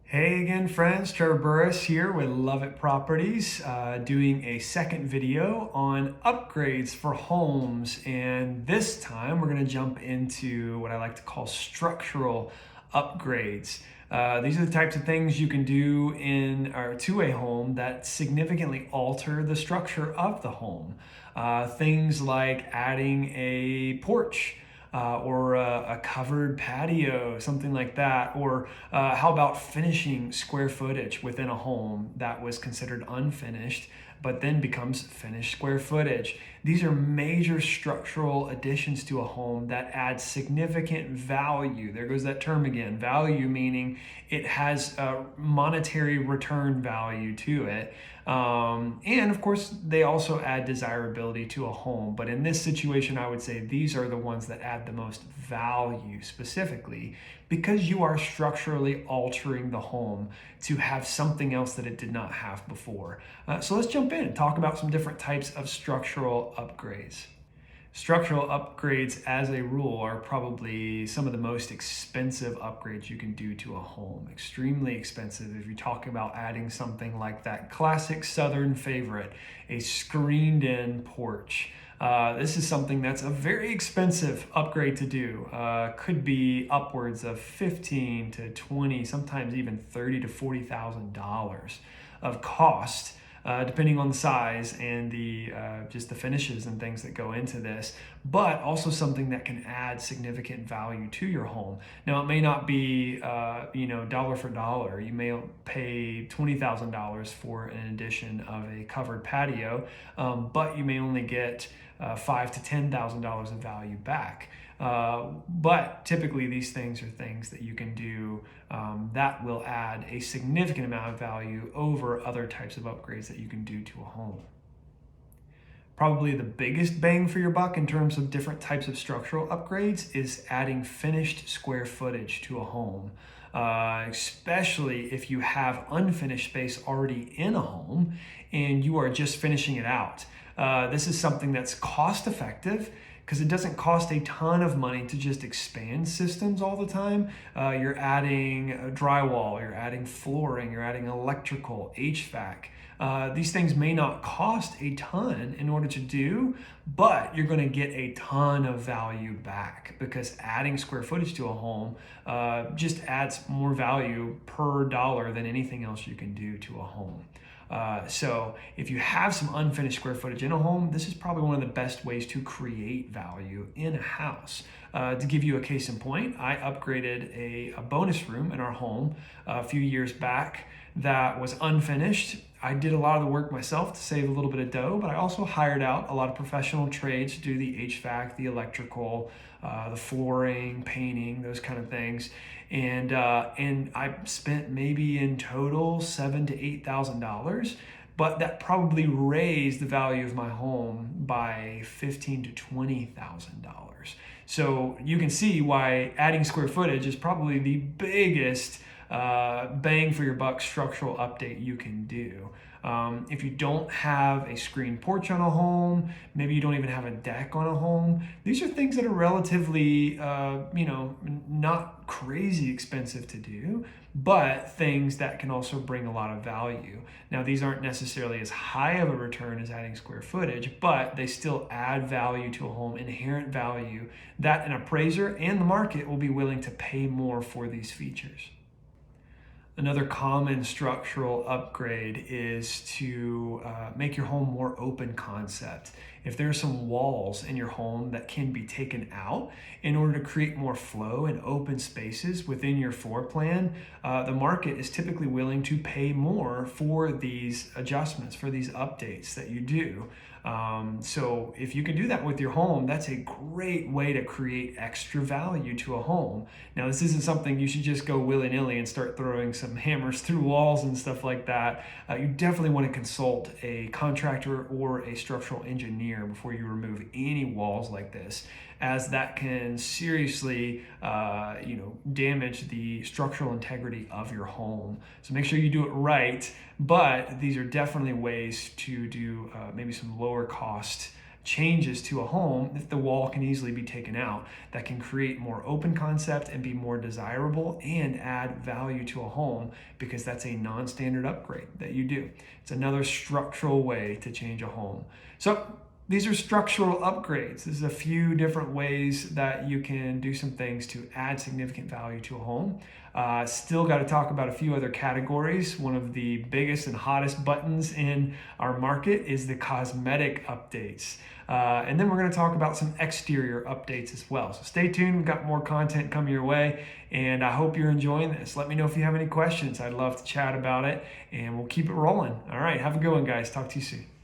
Hey again, friends. Trevor Burris here with Love It Properties, doing a second video on upgrades for homes. And this time we're going to jump into what I like to call structural upgrades. These are the types of things you can do to a home that significantly alter the structure of the home. Things like adding a porch, or a covered patio, something like that. Or how about finishing square footage within a home that was considered unfinished, but then becomes finished square footage. These are major structural additions to a home that add significant value. There goes that term again, value, meaning it has a monetary return value to it. And of course, they also add desirability to a home. But in this situation, I would say these are the ones that add the most value specifically because you are structurally altering the home to have something else that it did not have before. So let's jump in and talk about some different types of structural upgrades. Structural upgrades, as a rule, are probably some of the most expensive upgrades you can do to a home. Extremely expensive if you're talking about adding something like that classic Southern favorite, a screened-in porch. This is something that's a very expensive upgrade to do. Could be upwards of 15 to 20, sometimes even 30 to $40,000 of cost. Depending on the size and just the finishes and things that go into this, but also something that can add significant value to your home. Now, it may not be dollar for dollar. You may pay $20,000 for an addition of a covered patio, but you may only get $5,000 to $10,000 of value back. But typically these things are things that you can do that will add a significant amount of value over other types of upgrades that you can do to a home. Probably the biggest bang for your buck in terms of different types of structural upgrades is adding finished square footage to a home. Especially if you have unfinished space already in a home and you are just finishing it out. This is something that's cost effective because it doesn't cost a ton of money to just expand systems all the time. You're adding drywall, you're adding flooring, you're adding electrical, HVAC. These things may not cost a ton in order to do, but you're going to get a ton of value back because adding square footage to a home just adds more value per dollar than anything else you can do to a home. So if you have some unfinished square footage in a home, this is probably one of the best ways to create value in a house. To give you a case in point, I upgraded a bonus room in our home a few years back that was unfinished. I did a lot of the work myself to save a little bit of dough, but I also hired out a lot of professional trades to do the HVAC, the electrical, the flooring, painting, those kind of things. And I spent maybe in total $7,000 to $8,000, but that probably raised the value of my home by $15,000 to $20,000. So you can see why adding square footage is probably the biggest bang for your buck structural update you can do. If you don't have a screened porch on a home, maybe you don't even have a deck on a home, these are things that are relatively, not crazy expensive to do, but things that can also bring a lot of value. Now, these aren't necessarily as high of a return as adding square footage, but they still add value to a home, inherent value that an appraiser and the market will be willing to pay more for these features. Another common structural upgrade is to make your home more open concept. If there are some walls in your home that can be taken out in order to create more flow and open spaces within your floor plan, the market is typically willing to pay more for these adjustments, for these updates that you do. So if you can do that with your home, that's a great way to create extra value to a home. Now, this isn't something you should just go willy-nilly and start throwing some hammers through walls and stuff like that. You definitely want to consult a contractor or a structural engineer before you remove any walls like this, as that can seriously damage the structural integrity of your home. So make sure you do it right, but these are definitely ways to do maybe some lower cost changes to a home, if the wall can easily be taken out, that can create more open concept and be more desirable and add value to a home, because that's a non-standard upgrade that you do. It's another structural way to change a home. So these are structural upgrades. There's a few different ways that you can do some things to add significant value to a home. Still got to talk about a few other categories. One of the biggest and hottest buttons in our market is the cosmetic updates. And then we're going to talk about some exterior updates as well. So stay tuned. We've got more content coming your way, and I hope you're enjoying this. Let me know if you have any questions. I'd love to chat about it, and we'll keep it rolling. All right, have a good one, guys. Talk to you soon.